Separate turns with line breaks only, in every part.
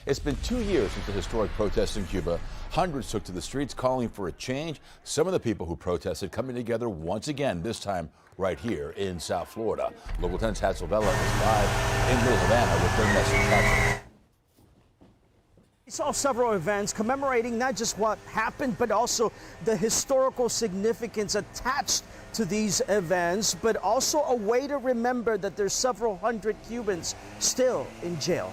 It's been 2 years since the historic protests in Cuba. Hundreds took to the streets calling for a change. Some of the people who protested coming together once again, this time right here in South Florida. Local 10's Hatzel Vela is live in Little Havana with their message. Hatzel.
We saw several events commemorating not just what happened, but also the historical significance attached to these events, but also a way to remember that there's several hundred Cubans still in jail.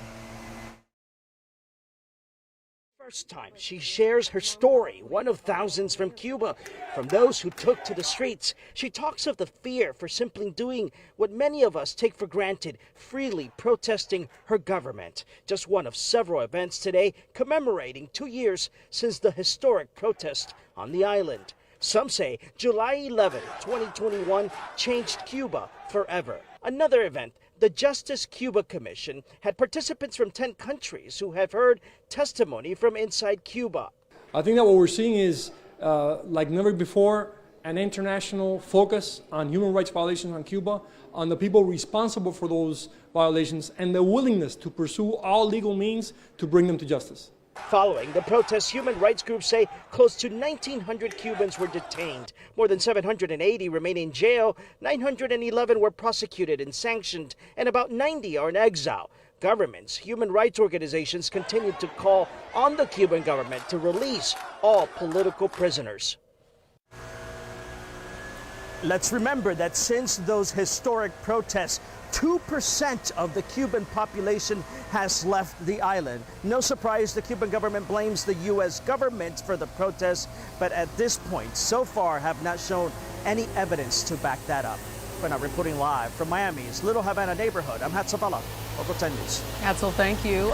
First time she shares her story, one of thousands from Cuba, from those who took to the streets. She talks of the fear for simply doing what many of us take for granted, freely protesting her government. Just one of several events today commemorating 2 years since the historic protest on the island. Some say July 11, 2021 changed Cuba forever. Another event, the Justice Cuba Commission, had participants from 10 countries who have heard testimony from inside Cuba.
I think that what we're seeing is, like never before, an international focus on human rights violations on Cuba, on the people responsible for those violations, and the willingness to pursue all legal means to bring them to justice.
Following the protests, human rights groups say close to 1,900 Cubans were detained. More than 780 remain in jail, 911 were prosecuted and sanctioned, and about 90 are in exile. Governments, human rights organizations continue to call on the Cuban government to release all political prisoners. Let's remember that since those historic protests, 2% of the Cuban population has left the island. No surprise, the Cuban government blames the U.S. government for the protests, but at this point, so far, have not shown any evidence to back that up. We're now reporting live from Miami's Little Havana neighborhood. I'm Hatzel Vela, Local 10 News.
Hatzel, thank you.